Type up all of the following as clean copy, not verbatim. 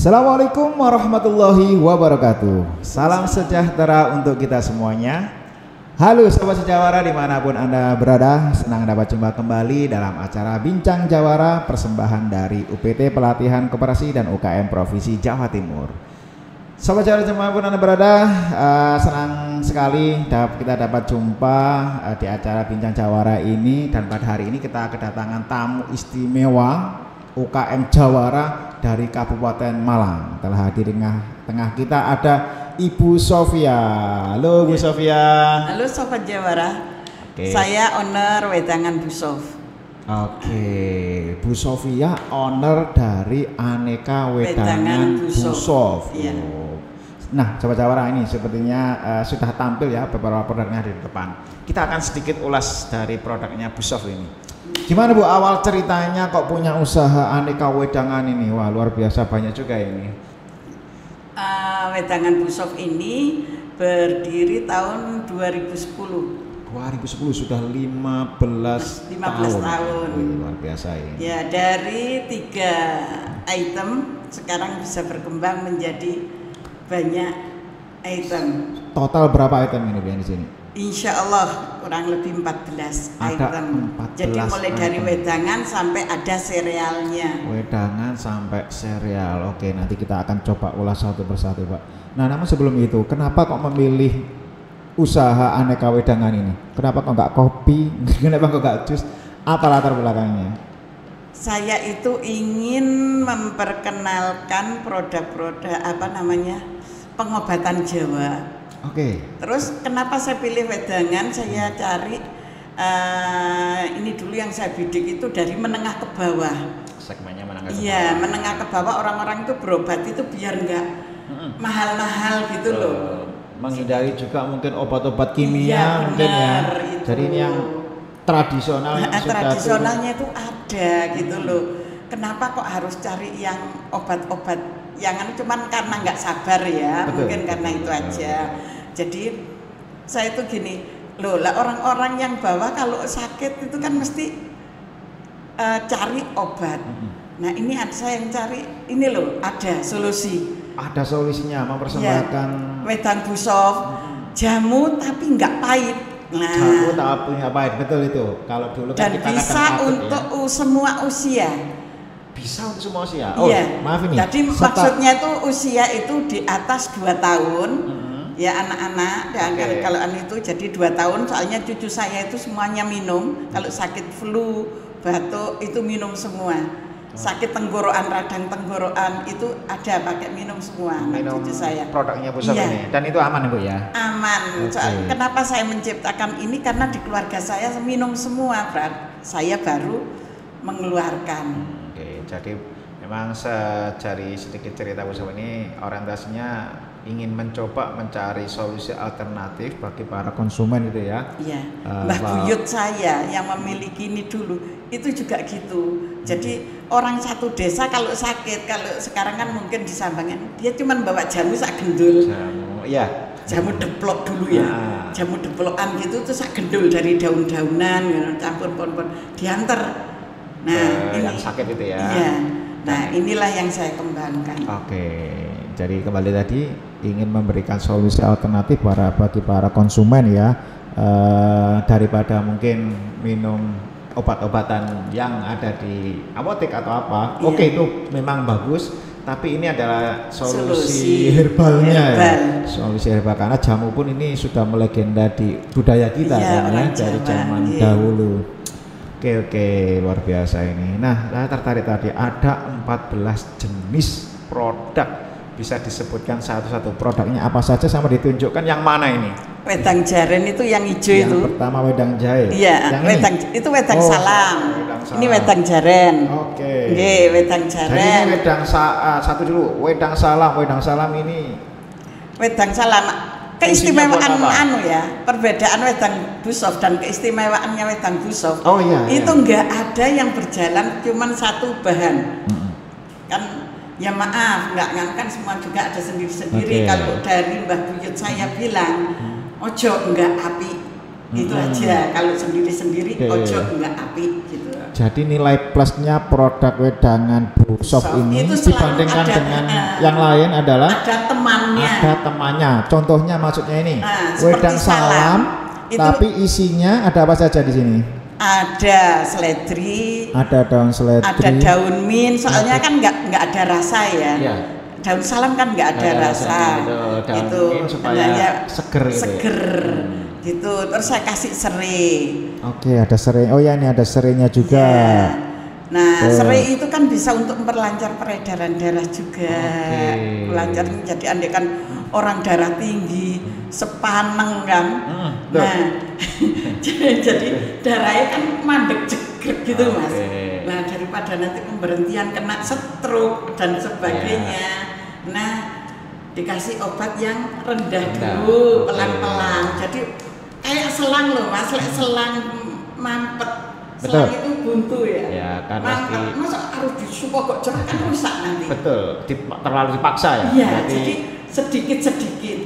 Assalamualaikum warahmatullahi wabarakatuh. Salam sejahtera untuk kita semuanya. Halo Sobat Sejawara dimanapun Anda berada, senang dapat jumpa kembali dalam acara Bincang Jawara, persembahan dari UPT Pelatihan Koperasi dan UKM Provinsi Jawa Timur. Sobat Jawara dimanapun Anda berada, senang sekali kita dapat jumpa di acara Bincang Jawara ini. Dan pada hari ini kita kedatangan tamu istimewa UKM Jawara dari Kabupaten Malang. Telah hadir di tengah kita ada Ibu Sofia. Halo Bu Sofia. Halo Sobat Jawara. Saya owner Wedangan Bu Sof. Bu Sofia owner dari Aneka Wedangan Bu Sof. Iya. Nah Sobat Jawara, ini sepertinya sudah tampil ya beberapa produknya di depan. Kita akan sedikit ulas dari produknya Bu Sof ini. Gimana Bu, awal ceritanya kok punya usaha aneka wedangan ini? Wah luar biasa, banyak juga ini. Wedangan Bu Sof ini berdiri tahun 2010. 2010 sudah 15 tahun. Wih, luar biasa ini. Ya, dari 3 item sekarang bisa berkembang menjadi banyak item. Total berapa item ini di sini? Insya Allah kurang lebih 14 ada item. 14 Jadi mulai dari item. wedangan sampai ada serealnya. Wedangan sampai sereal. Oke, nanti kita akan coba ulas satu persatu Pak. Nah namun sebelum itu, kenapa kok memilih usaha aneka wedangan ini? Kenapa kok nggak kopi? Kenapa kok nggak jus? Apa latar belakangnya? Saya itu ingin memperkenalkan produk-produk pengobatan Jawa. Oke. Terus kenapa saya pilih wedangan? Saya cari ini dulu yang saya bidik itu dari menengah ke bawah. Segmennya menengah ke bawah. Iya, menengah ke bawah, orang-orang itu berobat itu biar enggak mahal-mahal gitu loh. Menghindari juga mungkin obat-obat kimia, iya, mungkin ya. itu. Jadi ini yang tradisional. Tradisionalnya itu ada gitu loh. Kenapa kok harus cari yang obat-obat? Yang cuman karena nggak sabar ya, betul, mungkin karena itu aja. Jadi saya itu gini, loh lah orang-orang yang bawa kalau sakit itu kan mesti cari obat. Nah ini saya yang cari, ini loh ada solusi. Ada solusinya, mempersembahkan ya, Wedang Bu Sof, jamu tapi nggak pahit. Nah, jamu tapi nggak pahit, betul itu. Kalau dulu kan dan kita bisa untuk ya, semua usia. Bisa untuk semua usia? Oh iya. Maaf ini. Jadi maksudnya itu usia itu di atas 2 tahun. Ya anak-anak, kalau itu jadi 2 tahun. Soalnya cucu saya itu semuanya minum. Kalau sakit flu, batuk itu minum semua. Sakit tenggorokan, radang tenggorokan itu ada pakai minum semua. Minum cucu saya. Produknya Bu Sof ini. Dan itu aman Bu ya? Aman. Kenapa saya menciptakan ini? Karena di keluarga saya minum semua, Brad. Saya baru mengeluarkan. Jadi memang dari sedikit cerita Bu Sof ini orientasinya ingin mencoba mencari solusi alternatif bagi para konsumen gitu ya. Iya. Mbah buyut saya yang memiliki ini dulu itu juga gitu. Jadi orang satu desa kalau sakit, kalau sekarang kan mungkin di Sambangan dia cuma bawa jamu sak gendul. Jamu, iya. Jamu deplok dulu ya. Jamu deplokan gitu tuh sak gendul dari daun-daunan gitu, campur pon-pon diantar. Nah, ini yang sakit itu ya. Iya. Nah, inilah yang saya kembangkan. Oke. Jadi kembali tadi ingin memberikan solusi alternatif bagi para konsumen ya, daripada mungkin minum obat-obatan yang ada di apotek atau apa. Iya. Oke, itu memang bagus, tapi ini adalah solusi herbalnya ya. Solusi herbal, karena jamu pun ini sudah melegenda di budaya kita kan ya, dari zaman dahulu. Oke, luar biasa ini. Nah, saya tertarik tadi ada 14 jenis produk. Bisa disebutkan satu-satu produknya apa saja sama ditunjukkan yang mana ini? Wedang jaren itu yang hijau yang itu. Yang pertama wedang jahe. Iya, itu wedang salam. Ini wedang jaren. Oke. Nggih, wedang jaren. Jadi ini wedang satu dulu, wedang salam. Wedang salam ini wedang salam keistimewaan anu ya, perbedaan wedang Busof dan keistimewaannya wedang Busof. Oh iya. Itu enggak ada yang berjalan cuman satu bahan. Kan ya maaf, enggak kan semua juga ada sendiri-sendiri. Kalau dari Mbah Buyut saya bilang, ojo enggak api. Itu aja. Kalau sendiri-sendiri ojo enggak api gitu. Jadi nilai plusnya produk wedangan Busof ini dibandingkan dengan yang lain adalah ada temannya. Ada temannya. Contohnya maksudnya ini wedang salam, tapi isinya ada apa saja di sini? Ada seledri, ada daun seledri, ada daun mint. Soalnya kan nggak ada rasa ya. Daun salam kan nggak ada rasa. Itu supaya seger. Seger. Gitu. Terus saya kasih serai. Oke, ada serai. Oh ya, ini ada serainya juga. Ya. Nah, serai itu kan bisa untuk memperlancar peredaran darah juga. Melancar, jadi andai kan orang darah tinggi, sepaneng kan. Nah, jadi darahnya kan mandek jegrek gitu Mas. Nah, daripada nanti pemberhentian kena stroke dan sebagainya. Nah, dikasih obat yang rendah dulu, pelan-pelan. Jadi kayak selang loh Mas, selang mampet. Selang itu buntu ya. Ya kan mampet. Masa harus disupport kok cepat kan rusak nanti. Betul, terlalu dipaksa ya. Iya, jadi sedikit-sedikit.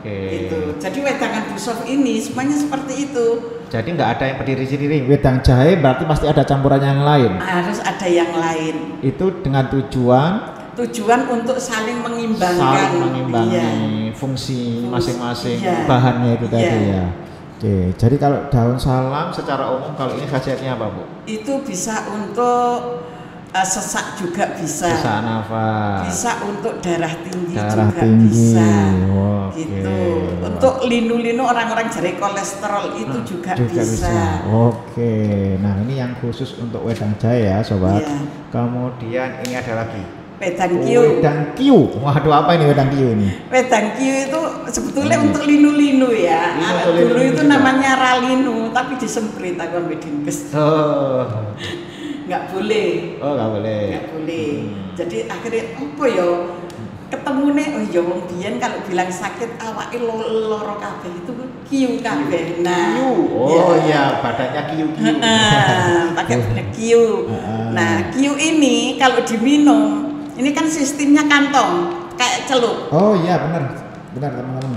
Gitu. Jadi wedangan Busof ini semuanya seperti itu. Jadi nggak ada yang berdiri sendiri. Wedang jahe berarti pasti ada campuran yang lain. Harus ada yang lain. Itu dengan tujuan untuk saling mengimbangi fungsi masing-masing bahannya itu tadi ya. Oke, jadi kalau daun salam secara umum kalau ini khasiatnya apa Bu? Itu bisa untuk sesak juga bisa. Sesak nafas. Bisa untuk darah tinggi bisa. Gitu. Untuk linu-linu orang-orang jari kolesterol itu juga bisa. Oke. Nah, ini yang khusus untuk wedang jahe ya, sobat. Kemudian ini ada lagi wedang kiu. Wedang kiu. Waduh, apa ini wedang kiu ini? Wedang kiu itu sebetulnya untuk linu-linu ya. Dulu itu namanya ralinu, tapi disemprit aku ambil dinkes. Nggak boleh. Nggak boleh. Jadi akhirnya apa ya? Ketemu nih, oh ya wong biyen kalau bilang sakit awake loro kabeh itu kiu kabeh. Nah, badannya kiu. Pakai kiu. Nah, kiu ini kalau diminum ini kan sistemnya kantong kayak celup. Oh iya benar teman-teman.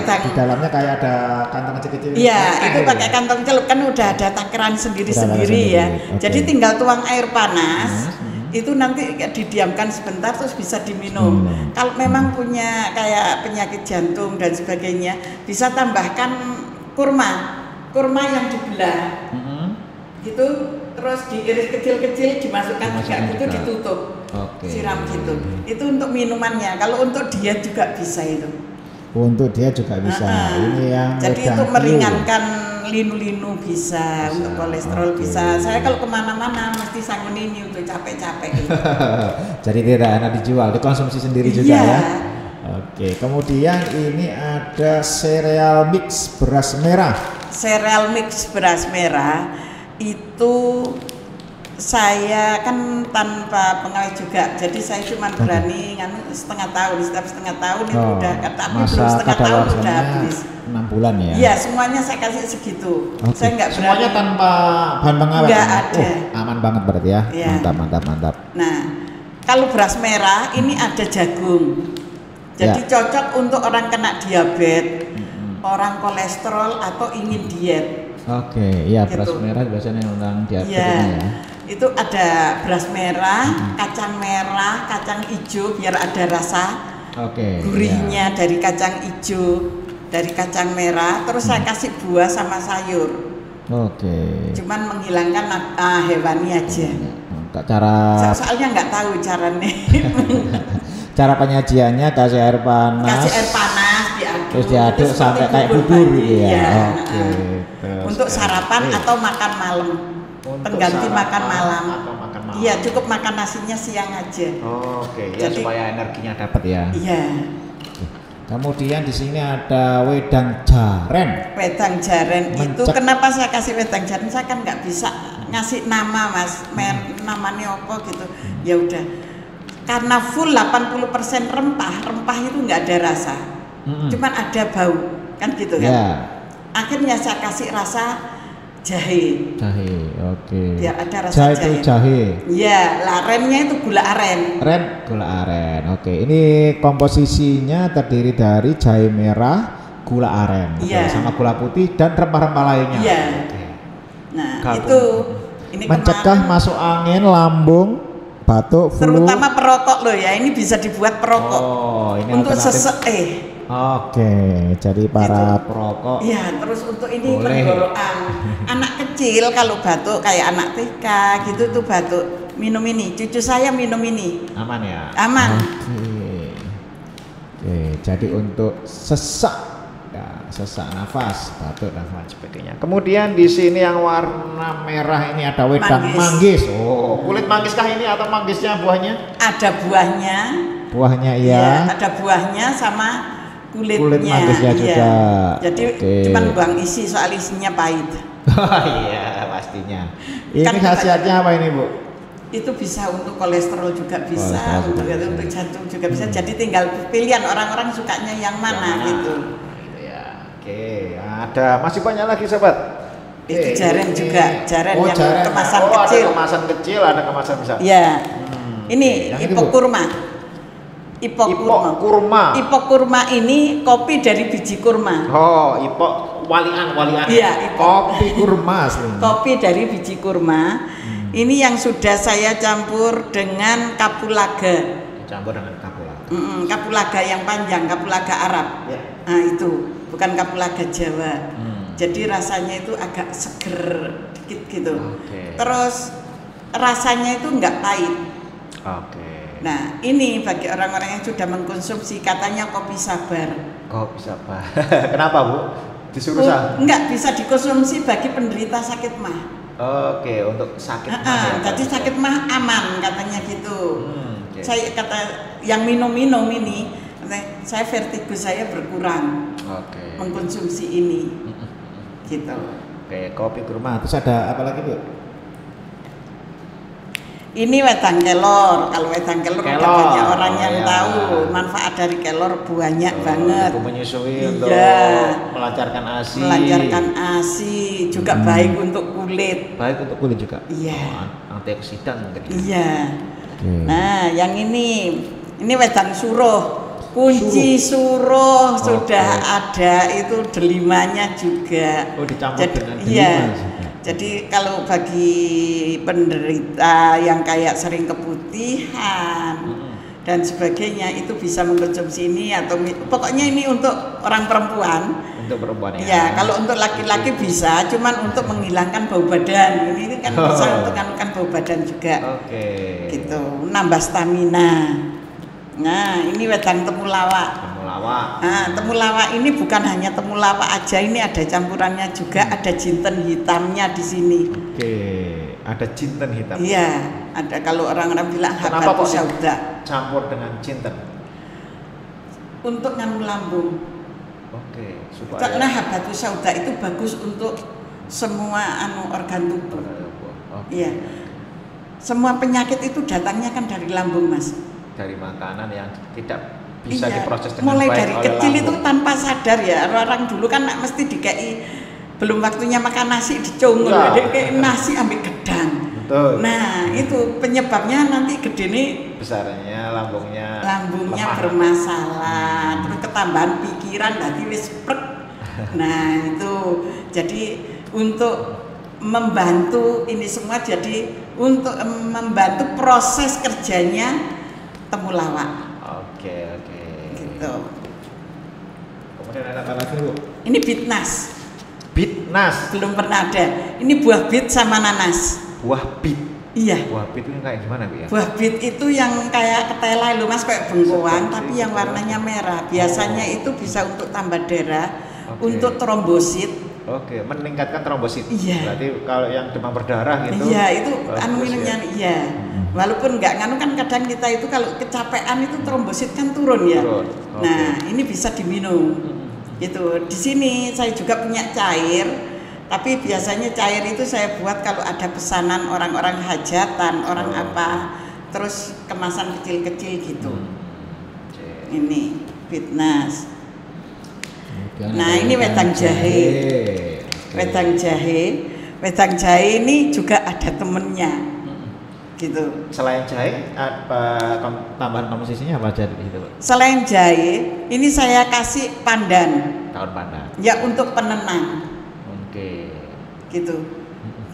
Di dalamnya kayak ada kantong kecil-kecil. Iya, itu pakai kantong celup kan udah ada takaran sendiri-sendiri ya. Jadi tinggal tuang air panas. Itu nanti didiamkan sebentar terus bisa diminum. Kalau memang punya kayak penyakit jantung dan sebagainya, bisa tambahkan kurma yang dibelah. Gitu, terus diiris kecil-kecil, dimasukkan juga gitu, ditutup. Siram gitu. Itu untuk minumannya. Kalau untuk diet juga bisa itu. Untuk diet juga bisa. Ini yang jadi itu meringankan linu-linu bisa, untuk kolesterol bisa. Saya kalau kemana-mana mesti sangun ini untuk capek-capek. Jadi tidak enak dijual, dikonsumsi sendiri juga ya. Oke, kemudian ini ada sereal mix beras merah. Sereal mix beras merah itu saya kan tanpa pengawet juga, jadi saya cuma berani setengah tahun itu udah, tapi belum setengah tahun udah habis 6 bulan ya. Iya, semuanya saya kasih segitu. Saya nggak berani. Semuanya tanpa bahan pengawet. Nggak ada. Aman banget berarti ya. Mantap. Nah, kalau beras merah ini ada jagung, jadi cocok untuk orang kena diabetes, orang kolesterol atau ingin diet. Oke, iya beras merah biasanya orang diabetes ya. Itu ada beras merah, kacang merah, kacang hijau biar ada rasa gurihnya dari kacang hijau, dari kacang merah. Terus saya kasih buah sama sayur. Cuman menghilangkan hewani aja. Soalnya nggak tahu caranya. Cara penyajiannya kasih air panas. Diaduk. Terus diaduk sampai kayak bubur gitu ya. Untuk sarapan atau makan malam. pengganti makan malam. Atau makan malam. Iya, cukup makan nasinya siang aja. Oke, ya supaya energinya dapat ya. Iya. Kemudian di sini ada wedang jaren. Wedang jaren itu kenapa saya kasih wedang jaren? Saya kan nggak bisa ngasih nama Mas, namanya apa gitu. Ya udah. Karena full 80% rempah, rempah itu nggak ada rasa. Cuman ada bau, kan gitu kan. Ya. Akhirnya saya kasih rasa jahe. Jahe, oke. Biar ada rasa jahe. Itu jahe. Iya, lah remnya itu gula aren. Gula aren. Oke, ini komposisinya terdiri dari jahe merah, gula aren, sama gula putih dan rempah-rempah lainnya. Iya. Oke. Nah, itu ini mencegah masuk angin, lambung, batuk, flu. Terutama perokok loh ya, ini bisa dibuat perokok. Oh, ini untuk sesek Oke, jadi para perokok. Iya, terus untuk ini penggorokan. Anak kecil kalau batuk kayak anak TK gitu tuh batuk, minum ini. Cucu saya minum ini. Aman ya? Aman. Oke, jadi untuk sesak, ya, sesak nafas, batuk dan lain sebagainya. Kemudian di sini yang warna merah ini ada wedang manggis. Oh, kulit manggiskah ini atau manggisnya buahnya? Ada buahnya. Buahnya iya. Ada buahnya sama kulitnya. Kulit manggisnya juga. Jadi cuman buang isi, soal isinya pahit. Oh iya, pastinya. Ini kan khasiatnya apa ini, Bu? Itu bisa untuk kolesterol juga bisa, untuk jantung juga bisa. Jadi tinggal pilihan orang-orang sukanya yang mana gitu. Ya, oke. Ada masih banyak lagi, sobat. Itu jaren juga, jaren yang jaren. kemasan Ada kecil. kemasan kecil, ada kemasan besar. Iya. Ini ipok kurma. Ipok kurma. Ipok kurma ini kopi dari biji kurma. Oh, ipok walian. Iya, kopi kurma. Kopi dari biji kurma. Ini yang sudah saya campur dengan kapulaga. Campur dengan kapulaga. Kapulaga yang panjang, kapulaga Arab. Ya. Nah itu bukan kapulaga Jawa. Jadi rasanya itu agak seger dikit gitu. Terus rasanya itu enggak pahit. Nah ini bagi orang-orang yang sudah mengkonsumsi katanya kopi sabar. Kopi sabar. Kenapa, Bu? Disuruh enggak bisa dikonsumsi bagi penderita sakit mah. Oke, untuk sakit mah. Jadi sakit mah aman katanya gitu. Saya kata yang minum-minum ini, saya vertigo saya berkurang. Mengkonsumsi ini. Gitu. Oke, kopi kurma. Terus ada apa lagi, Bu? Ini wedang kelor. Kalau wedang kelor udah banyak orang yang tahu manfaat dari kelor banyak banget. Untuk menyusui, untuk melancarkan ASI. Melancarkan ASI juga baik untuk kulit. Baik untuk kulit juga. Iya. Antioksidan mungkin. Iya. Nah, yang ini wedang suruh. Kunci suruh sudah ada, itu delimanya juga. Oh, dicampur dengan delima. Iya. Jadi kalau bagi penderita yang kayak sering keputihan dan sebagainya itu bisa mengkonsumsi ini atau pokoknya ini untuk orang perempuan. Untuk perempuan ya. Ya, kalau untuk laki-laki bisa, cuman untuk menghilangkan bau badan. Ini kan bisa untuk menghilangkan bau badan juga. Gitu, nambah stamina. Nah, ini wedang temulawak. Nah, temulawak ini bukan hanya temulawak aja, ini ada campurannya juga, ada jinten hitamnya di sini. Ada jinten hitam. Iya, ada. Kalau orang-orang bilang habatus sauda. Campur dengan jinten. Untuk nganu lambung. Supaya. Karena habatus sauda itu bagus untuk semua organ tubuh. Iya. Semua penyakit itu datangnya kan dari lambung, Mas. Dari makanan yang tidak bisa diproses dengan mulai baik dari oleh kecil lambung. itu tanpa sadar ya, orang dulu kan mesti dikei belum waktunya makan nasi dicungul, kayak nasi ambil gedang. Nah itu penyebabnya nanti gede nih besarnya lambungnya bermasalah, terus ketambahan pikiran tadi wis prek. Nah itu jadi untuk membantu ini semua, jadi untuk membantu proses kerjanya temulawak. Gitu. Kemudian ada apa lagi, Bu? Ini bitnas. Bitnas. Belum pernah ada. Ini buah bit sama nanas. Buah bit. Iya. Buah bit itu kayak gimana, Bu ya? Buah bit itu yang kayak ketela loh, Mas, kayak bengkoang tapi yang warnanya merah. Biasanya itu bisa untuk tambah darah, untuk trombosit. Oke, meningkatkan trombosit. Iya. Berarti kalau yang demam berdarah gitu. Iya, itu minumnya ya. iya. Walaupun nggak nganu kan kadang kita itu kalau kecapean itu trombosit kan turun ya. Turun. Nah, ini bisa diminum. Gitu. Di sini saya juga punya cair, tapi biasanya cair itu saya buat kalau ada pesanan orang-orang hajatan, orang apa, terus kemasan kecil-kecil gitu. Ini Fitnas. Nah, ini wedang jahe. Wedang jahe ini juga ada temennya. Gitu. Selain jahe, apa tambahan komposisinya apa aja gitu? Selain jahe, ini saya kasih pandan. Daun pandan. Ya, untuk penenang. Oke. Gitu.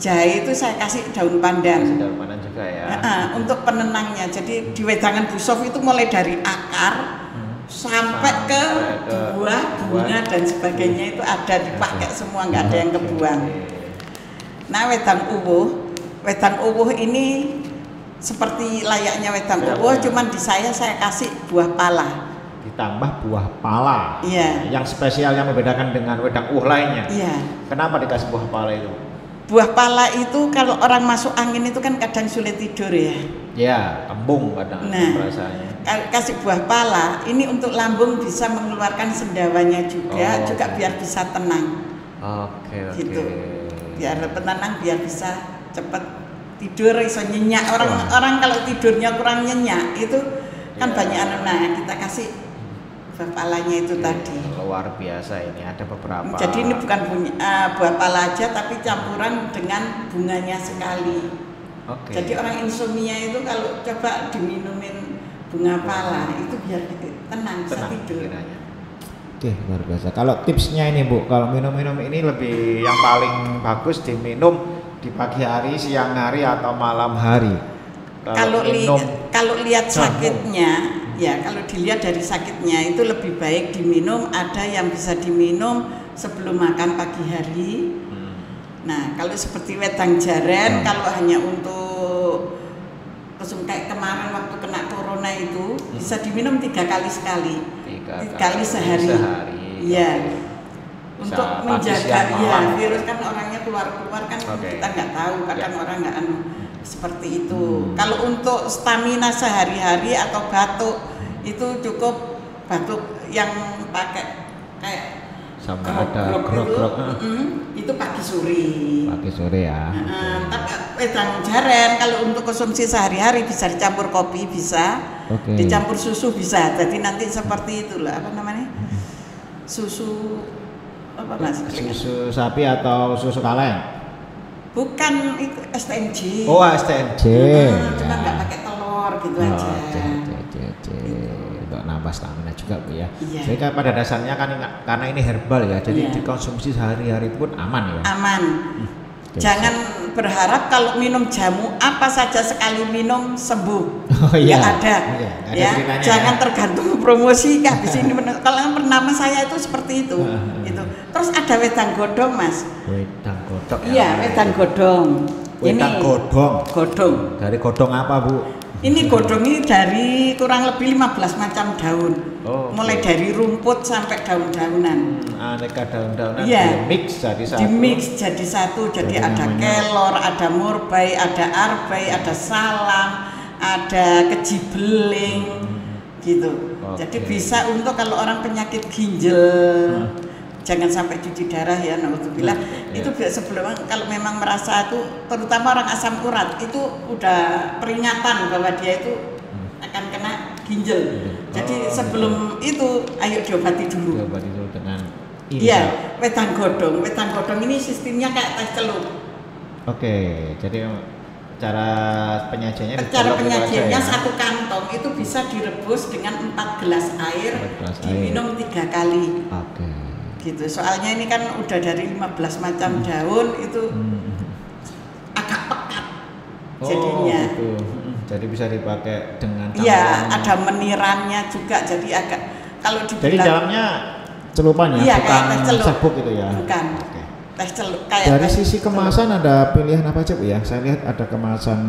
Jahe itu saya kasih daun pandan. Daun pandan juga ya. Untuk penenangnya. Jadi di wedangan busof itu mulai dari akar sampai ke buah, bunga dan sebagainya itu ada dipakai semua, nggak ada yang kebuang. Nah, wedang uwuh ini seperti layaknya wedang uwuh, cuman di saya kasih buah pala. Ditambah buah pala. Iya. Yang spesialnya membedakan dengan wedang uwuh lainnya. Iya. Kenapa dikasih buah pala itu? Buah pala itu kalau orang masuk angin itu kan kadang sulit tidur ya. Ya, kembung kadang rasanya. Kasih buah pala ini untuk lambung bisa mengeluarkan sendawanya juga, biar bisa tenang. Oke. Gitu. Biar tenang, biar bisa cepat tidur, iso nyenyak. Orang kalau tidurnya kurang nyenyak itu kan banyak nah kita kasih buah palanya itu tadi. Luar biasa ini, ada beberapa. Jadi ini bukan buah pala aja tapi campuran dengan bunganya sekali. Oke. Jadi orang insomnia itu kalau coba diminumin bunga pala itu biar tenang bisa tidur. Oke, luar biasa. Kalau tipsnya ini Bu, kalau minum-minum ini lebih yang paling bagus diminum di pagi hari, siang hari atau malam hari. Kalau lihat sakitnya, ya kalau dilihat dari sakitnya itu lebih baik diminum. Ada yang bisa diminum sebelum makan pagi hari. Nah, kalau seperti wedang jaren, kalau hanya untuk kayak kemarin waktu kena corona itu bisa diminum 3 kali sekali. 3 kali sehari. Iya. Untuk menjaga virus kan orangnya keluar kan kita nggak tahu, kadang orang nggak seperti itu. Kalau untuk stamina sehari-hari atau batuk itu cukup batuk yang pakai kayak sampai ada grok-grok itu pagi sore. Pagi sore ya. Tapi wedang jaren kalau untuk konsumsi sehari-hari bisa dicampur kopi, bisa dicampur susu bisa. Jadi nanti seperti itulah apa namanya susu apa Mas? Susu sapi atau susu kaleng? Bukan, itu STMJ. Oh, STMJ. Cuma nggak pakai telur gitu aja. Untuk nambah stamina juga Bu ya. Iya. Jadi kan pada dasarnya kan karena ini herbal ya, jadi dikonsumsi sehari-hari pun aman ya. Aman. Jangan berharap kalau minum jamu apa saja sekali minum sembuh. Nggak ada. Ya, jangan tergantung promosi kan di sini. Kalau nama saya itu seperti itu. Gitu. Terus ada wedang godong Mas. Wedang godong. Iya, wedang godong. Wedang godong. Godong. Dari godong apa Bu? Ini godong ini dari kurang lebih 15 macam daun. Mulai dari rumput sampai daun-daunan. Aneka daun-daunan iya. Dimix jadi satu. Dimix jadi satu. Jadi ada kelor, ada murbei, ada arbei, ada salam, ada kejibeling, gitu. Jadi bisa untuk kalau orang penyakit ginjal. Jangan sampai cuci darah ya, naudzubillah. Itu sebelum kalau memang merasa itu, terutama orang asam urat itu udah peringatan bahwa dia itu akan kena ginjal. Jadi sebelum itu ayo diobati dulu. Diobati dulu dengan ini. Iya, wedang godong. Wedang godong ini sistemnya kayak teh celup. Oke, jadi cara penyajiannya ya? Satu kantong itu bisa direbus dengan 4 gelas air, diminum 3 kali. Oke. Gitu. Soalnya ini kan udah dari 15 macam daun itu agak pekat jadinya. Gitu. Jadi bisa dipakai dengan iya, ada menirannya juga jadi agak kalau dibilang. Jadi dalamnya celupan ya, iya, bukan celup. serbuk gitu ya. Bukan. Oke. Teh celup kayak dari sisi kemasan celup. Ada pilihan apa aja Bu ya? Saya lihat ada kemasan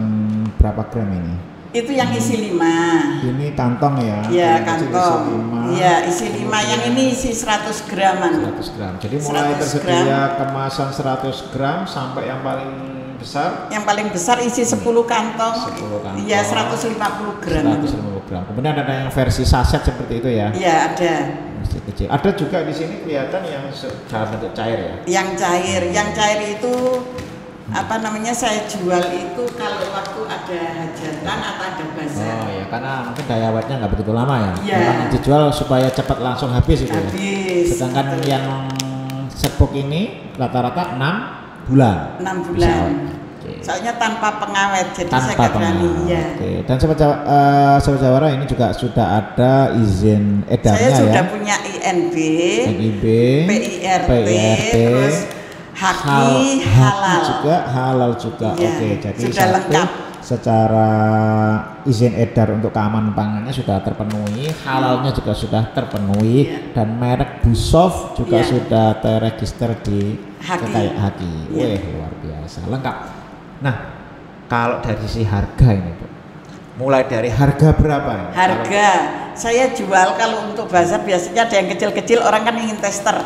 berapa gram ini? Itu yang isi 5. Ini kantong ya? Iya, Yang kecil kantong. isi 5. Iya, isi 5. Yang ini isi 100 graman. 100 gram. Jadi mulai 100 tersedia gram. kemasan 100 gram sampai yang paling besar. Yang paling besar isi 10 kantong. 10 kantong. Iya, 150 gram. 150 gram. Kemudian ada yang versi saset seperti itu ya? Iya, ada. Masih kecil. Ada juga di sini kelihatan yang dalam bentuk cair ya? Yang cair itu apa namanya, saya jual itu kalau waktu ada hajatan atau ada bazar. Oh ya, karena mungkin daya awetnya nggak begitu lama ya? Iya. Memang dijual supaya cepat langsung habis itu ya? Habis. Sedangkan betul. yang serbuk ini rata-rata 6 bulan. 6 bulan. Oke. Soalnya tanpa pengawet, jadi saya Tanpa nggak berani. pengawet. Ya. Oke. Dan Sobat Jawara ini juga sudah ada izin edarnya Saya sudah ya? punya INB, NIB, PIRT, PIRT, terus Haki, halal. juga halal juga. Iya, Oke, jadi sudah satu, lengkap. secara izin edar untuk keamanan pangannya sudah terpenuhi, halalnya juga sudah terpenuhi, Iya. dan merek Busof juga Iya. sudah terregister di Haki. Haki. Iya. Wih, luar biasa, lengkap. Nah, kalau dari sisi harga ini, Bu, mulai dari harga berapa ini? Harga saya jual kalau untuk bazar biasanya ada yang kecil-kecil, orang kan ingin tester.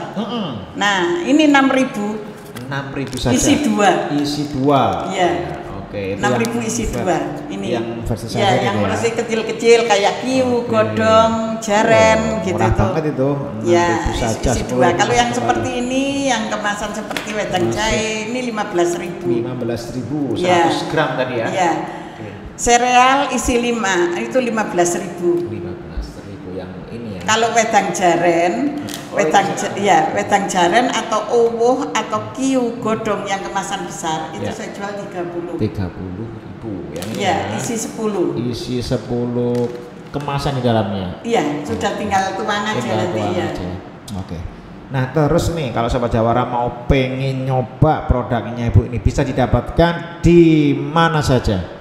Nah, ini 6.000. 6.000 saja. Isi 2. Isi 2. Iya. Oke, itu 6.000 yang isi 2. Ini. yang versi Ya, saset yang itu ya? versi kecil-kecil kayak kiu, Oke. godong, jaren gitu murah tuh. banget itu. Ya, 6.000 saja, isi 10 2. Kalau yang kembali. seperti ini, yang kemasan seperti wedang Masih. jahe ini 15.000. 15.000, 100 Ya. gram tadi ya? Iya. Oke. Sereal isi 5 itu 15.000. 15.000 yang ini ya? Kalau wedang jaren, wedang jaren atau owoh atau kiu godong yang kemasan besar itu Ya. saya jual 30. 30.000 yang ini Iya, ya? isi 10. Isi 10 kemasan di dalamnya. Iya, sudah tinggal tuang aja Tinggal nanti tuang ya. aja. Oke. Nah, terus nih kalau Sobat Jawara mau pengen nyoba produknya Ibu ini bisa didapatkan di mana saja?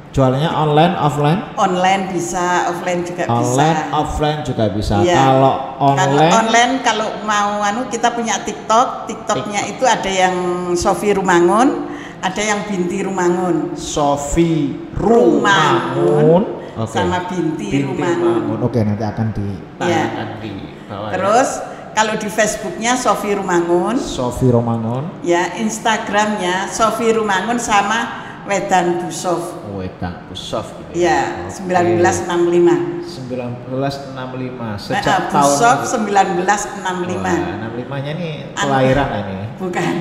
Jualnya online, offline? Online bisa, offline juga Online, bisa. offline juga bisa. Iya. Kalau online, kalau mau kita punya TikToknya itu ada yang Sofi Rumangun, ada yang Binti Rumangun. Sofi Rumangun, Rumangun, sama Binti Rumangun. Oke, nanti akan Iya. di bawah. Terus kalau di Facebooknya Sofi Rumangun, Sofi Rumangun, ya Instagramnya Sofi Rumangun sama Wedan Busof. Wedang Busof gitu Ya, Oke. 1965. 1965 sejak tahun Busof 1965. Wah, 65-nya nih kelahiran ini. Bukan.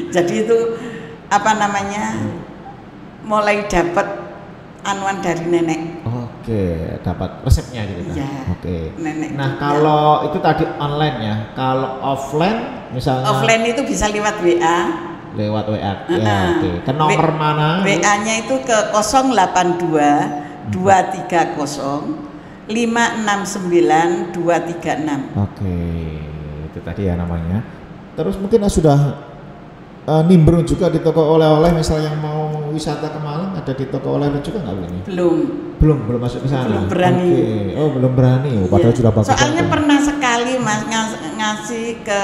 Jadi itu apa namanya? Mulai dapat anuan dari nenek. Oke, dapat resepnya gitu kan. Iya, Oke. nenek Nah, juga. kalau itu tadi online ya. Kalau offline misalnya Offline itu bisa lewat WA. lewat WA. Ya, oke. Ke nomor mana? WA-nya itu ke 082 230 569 236. Oke. Itu tadi ya namanya. Terus mungkin sudah nimbrung juga di toko oleh-oleh, misalnya yang mau wisata ke Malang ada di toko oleh-oleh juga nggak Bu ini? Belum Belum masuk ke sana. Belum berani. Oke. Oh, belum berani. Oh, padahal Iya. sudah bagus. Soalnya banget. pernah sekali Mas ngasih ke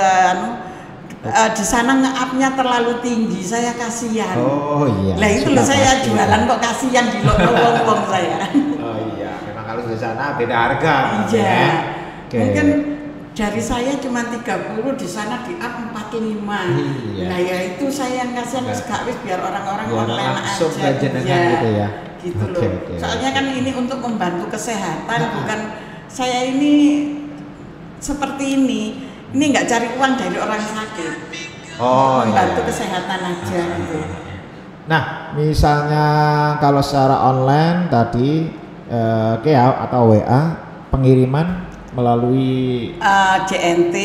di sana nge-up-nya terlalu tinggi, saya kasihan. Oh iya. Lah itu loh sudah saya pasti. jualan kok kasihan di wong-wong saya. Oh iya, memang kalau di sana beda harga. Iya. Ya. Oke. Mungkin dari saya cuma 30, di sana di up 45. Iya. Nah ya itu saya yang kasihan wis gak wis biar orang-orang Biar online langsung aja. gajenengan Iya. gitu ya. Gitu Oke, loh. oke, Soalnya oke. kan ini untuk membantu kesehatan, bukan saya ini seperti ini. Ini nggak cari uang dari orang sakit. Oh Membantu iya. kesehatan aja gitu. Nah, misalnya kalau secara online tadi KA atau WA pengiriman melalui JNT,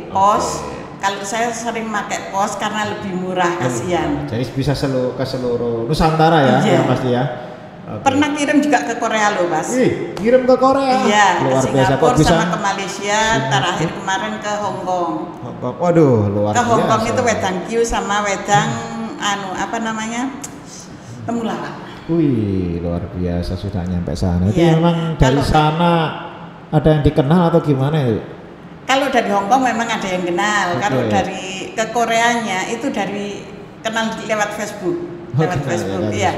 pos. Kalau saya sering pakai pos karena lebih murah, kasihan. Jadi bisa ke seluruh Nusantara ya, Iya. yang pasti ya. Oke. Pernah kirim juga ke Korea loh, Mas. Ih, kirim ke Korea. Iya, ke Luar biasa kok Singapura bisa. sama ke Malaysia, terakhir kemarin ke Hong Kong. Hong Kong. Waduh, luar Ke biasa. Hong Kong itu wedang kiu sama wedang apa namanya? Temulawak. Wih, luar biasa sudah nyampe sana. Itu Iya. memang dari Kalau- sana ada yang dikenal atau gimana itu? Kalau dari Hong Kong memang ada yang kenal. Oke. Kalau dari ke Koreanya itu dari kenal lewat Facebook. lewat Facebook ya.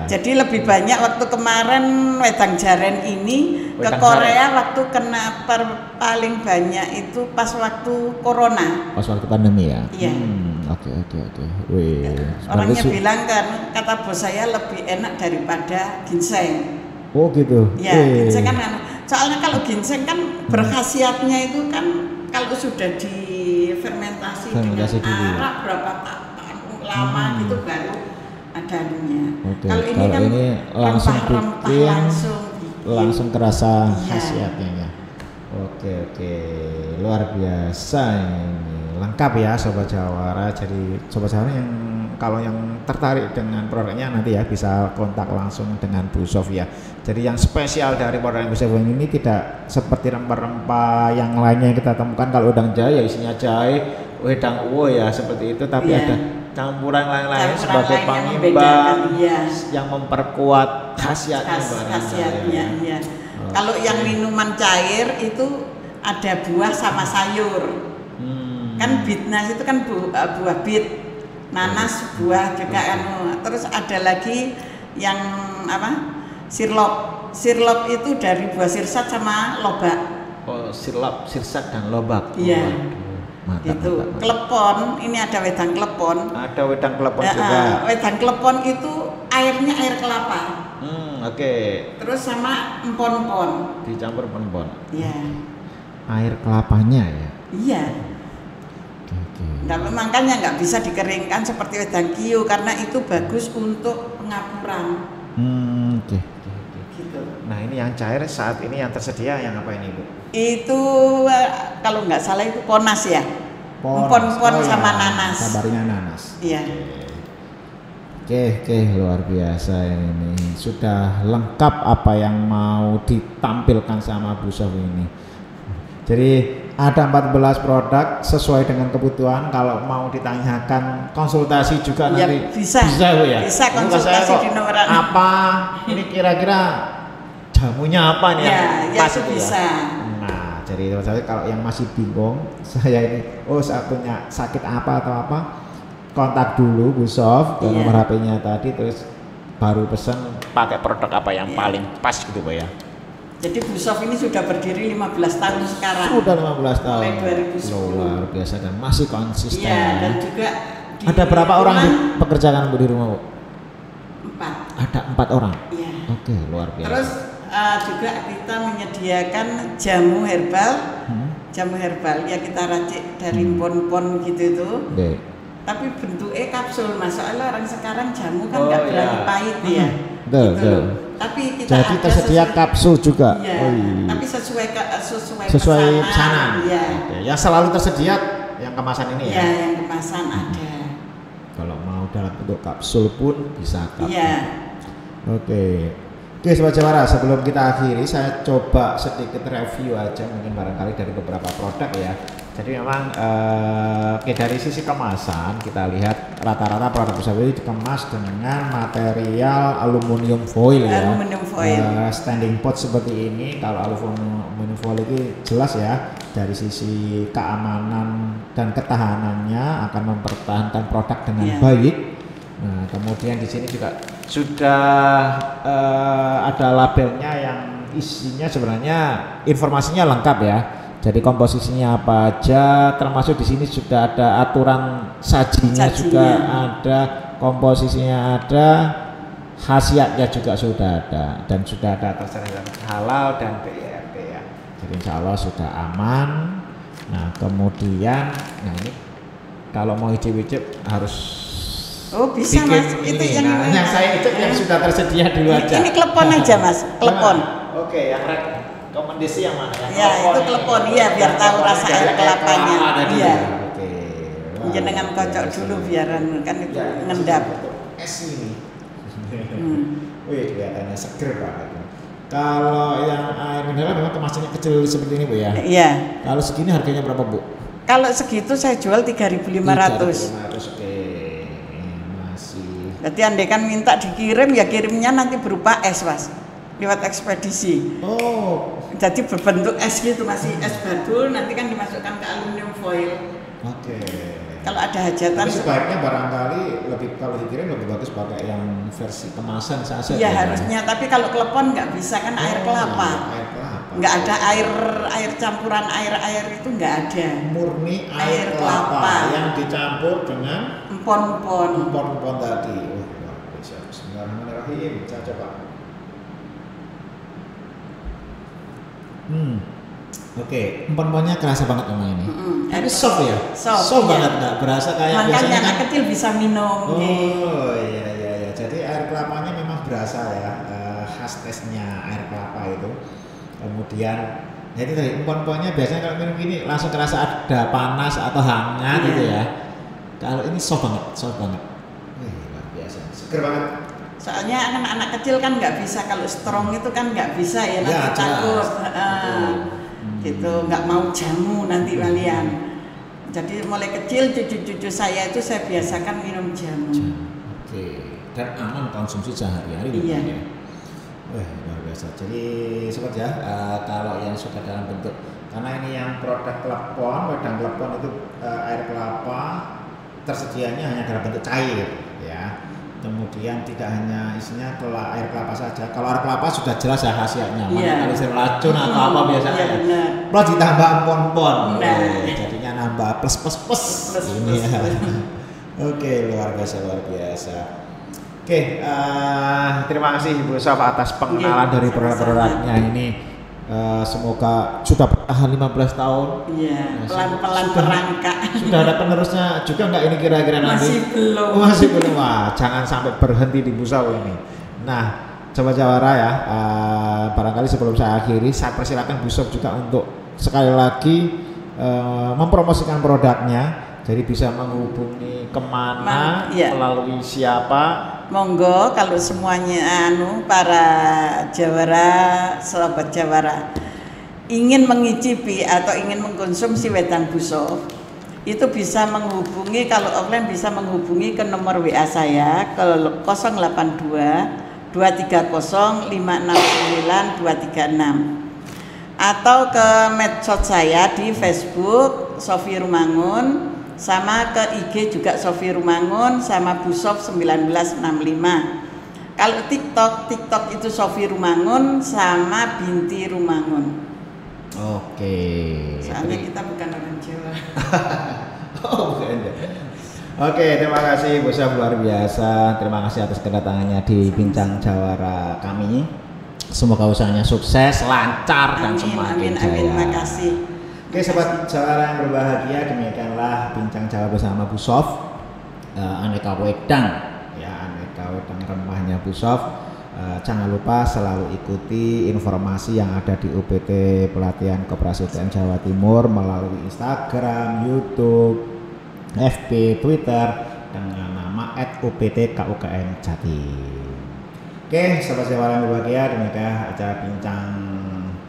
Jadi lebih banyak waktu kemarin wedang jaren ini ke Korea waktu kena paling banyak itu pas waktu corona. Pas waktu pandemi ya. Iya. Oke. Wih. Orangnya bilang kan kata bos saya lebih enak daripada ginseng. Oh gitu. Ya, ginseng kan soalnya kalau ginseng kan berkhasiatnya itu kan kalau sudah difermentasi dengan arak berapa tahun lama gitu baru ada anunya. Kalau ini kan langsung bikin langsung kerasa iya. khasiatnya ya. Oke, luar biasa ini. Lengkap ya Sobat Jawara. Jadi Sobat Jawara yang kalau yang tertarik dengan produknya nanti ya bisa kontak langsung dengan Bu Sofia. Jadi yang spesial dari produk Bu Sofia ini tidak seperti rempah-rempah yang lainnya yang kita temukan. Kalau udang jahe ya isinya jahe, wedang uwo ya seperti itu, tapi ada campuran lain-lain sebagai pengimbang yang memperkuat khasiatnya. Ya. Kalau yang minuman cair itu ada buah sama sayur. Kan bitnas itu kan buah bit, nanas buah juga kan. Terus ada lagi yang apa? Sirlop itu dari buah sirsat sama lobak. Oh, sirsat dan lobak. Iya. Mantap. Klepon, ini ada wedang klepon. Ada wedang klepon juga. Wedang klepon itu airnya air kelapa. Oke. Terus sama empon-empon. Dicampur empon-empon. Iya. Air kelapanya ya. Iya. Nah, makanya nggak bisa dikeringkan seperti wedang kiu karena itu bagus untuk pengapuran. Oke. Gitu. Nah ini yang cair saat ini yang tersedia yang apa ini Bu? Itu kalau nggak salah itu ponas ya. Pon sama nanas. Kabarnya nanas. Iya. Oke, luar biasa ini. Sudah lengkap apa yang mau ditampilkan sama Bu Sof ini. Jadi ada 14 produk sesuai dengan kebutuhan. Kalau mau ditanyakan konsultasi juga ya, nanti bisa Bu ya. Bisa konsultasi di nomor apa ini kira-kira jamunya apa nih ya, pas itu bisa. Nah, jadi kalau yang masih bingung, saya ini saya punya sakit apa atau apa, kontak dulu Bu Sof ke nomor HP-nya tadi, terus baru pesan pakai produk apa yang paling pas gitu Bu ya. Jadi Bu Sof ini sudah berdiri 15 tahun sekarang. Sudah 15 tahun. Mulai 2010. Luar biasa dan masih konsisten. Iya, dan juga ada berapa orang dipekerjakan Bu di rumah Bu? 4. Ada 4 orang. Iya. Oke, luar biasa. Terus juga kita menyediakan jamu herbal. Jamu herbal ya kita racik dari pon-pon gitu itu. Tapi bentuknya kapsul, Mas. Soalnya orang sekarang jamu kan nggak berani pahit ya. Betul. Tapi kita jadi tersedia kapsul juga. Iya. Tapi sesuai pesanan. Iya. Oke. Yang selalu tersedia yang kemasan ini ya. Iya, yang kemasan ada. Kalau mau dalam bentuk kapsul pun bisa kapsul. Iya. Oke, Sobat Jawara, sebelum kita akhiri saya coba sedikit review aja mungkin barangkali dari beberapa produk ya. Jadi memang dari sisi kemasan kita lihat rata-rata produk Bu Sof ini dikemas dengan material aluminium foil ya. Aluminium foil. Standing pot seperti ini. Kalau aluminium foil ini jelas ya dari sisi keamanan dan ketahanannya akan mempertahankan produk dengan baik. Nah, kemudian di sini juga sudah ada labelnya yang isinya sebenarnya informasinya lengkap ya. Jadi komposisinya apa aja, termasuk di sini sudah ada aturan sajinya juga ada, komposisinya ada, khasiatnya juga sudah ada, dan sudah ada tersertifikasi halal dan BRT ya. Jadi insya Allah sudah aman. Nah kemudian, ini kalau mau icip-icip harus bisa Mas, itu yang saya icip yang sudah tersedia dulu aja. Ini klepon aja Mas, klepon. Oke, yang rekomendasi yang mana? Itu klepon, iya biar tahu rasa air kelapanya. Iya. Oke. Jenengan kocok dulu biar kan itu ngendap. Es ini. Wih, kelihatannya seger banget. Kalau yang air mineral memang kemasannya kecil seperti ini Bu ya? Iya. Kalau segini harganya berapa Bu? Kalau segitu saya jual 3.500. 3.500, oke. Berarti andai kan minta dikirim ya kirimnya nanti berupa es Mas, lewat ekspedisi. Jadi berbentuk es gitu, masih es badul nanti kan dimasukkan ke aluminium foil. Oke. kalau ada hajatan. Tapi sebaiknya barangkali lebih kalau dikirim lebih bagus pakai yang versi kemasan saja. Iya harusnya, tapi kalau klepon nggak bisa kan air kelapa. Iya, air kelapa. Nggak ada air campuran air itu nggak ada. Murni air kelapa yang dicampur dengan empon tadi. Oh, luar biasa. Bismillahirrahmanirrahim. Saya coba. Oke, empon-emponnya kerasa banget memang ini. Tapi soft ya? Soft banget, nggak berasa kayak makanya biasanya anak kecil bisa minum. Oh iya. Jadi air kelapanya memang berasa ya, khas tesnya air kelapa itu. Kemudian jadi tadi empon-emponnya biasanya kalau minum gini langsung kerasa ada panas atau hangat gitu ya. Kalau ini soft banget. Luar biasa, seger banget. Soalnya anak-anak kecil kan nggak bisa, kalau strong itu kan nggak bisa ya, nanti takut. Gitu, nggak mau jamu nanti kalian. Jadi mulai kecil cucu-cucu saya itu saya biasakan minum jamu. Oke, dan aman konsumsi sehari-hari. Iya. Wah, luar biasa. Jadi sobat ya, kalau yang sudah dalam bentuk, karena ini yang produk klepon, wedang klepon itu air kelapa tersedianya hanya dalam bentuk cair, ya. Kemudian tidak hanya isinya air kelapa saja. Kalau air kelapa sudah jelas ya khasiatnya. Mana kalau racun atau apa biasanya. Plus ditambah empon-empon. Jadinya nambah plus. Ini ya. Oke, luar biasa. Oke, terima kasih Ibu Sof atas pengenalan dari produk-produknya ini. Semoga sudah bertahan 15 tahun. Iya, pelan-pelan merangkak. Sudah ada penerusnya juga nggak ini kira-kira nanti? Masih belum. Wah, jangan sampai berhenti di Bu Sof ini. Nah, Sobat Jawara ya, barangkali sebelum saya akhiri, saya persilakan Bu Sof juga untuk sekali lagi mempromosikan produknya. Jadi bisa menghubungi kemana, melalui siapa? Monggo kalau semuanya para Jawara, sahabat Jawara ingin mengicipi atau ingin mengkonsumsi wedang Bu Sof, itu bisa menghubungi, kalau offline bisa menghubungi ke nomor WA saya ke 082 230 569 236 atau ke medsos saya di Facebook Sofi Rumangun, sama ke IG juga Sofi Rumangun sama Bu Sof 1965. Kalau TikTok itu Sofi Rumangun sama Binti Rumangun. Oke. Soalnya kita bukan orang Jawa. Oh, bukan. Oke, terima kasih Bu Sof, luar biasa. Terima kasih atas kedatangannya di Bincang Jawara kami. Semoga usahanya sukses, lancar, dan semakin jaya. Amin, makasih. Oke, Sobat Jawara yang berbahagia, demikianlah Bincang Jawara bersama Bu Sof. Aneka wedang, ya, aneka wedang remahnya Bu Sof. Jangan lupa selalu ikuti informasi yang ada di UPT Pelatihan Koperasi UTM Jawa Timur melalui Instagram, YouTube, FB, Twitter dengan nama @UPT-KUKM Jatim. Oke, Sobat Jawara yang berbahagia, demikian acara bincang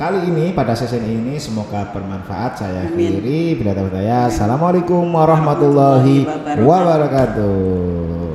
kali ini pada sesi ini, semoga bermanfaat. Saya akhiri, bila ada. Assalamualaikum warahmatullahi wabarakatuh.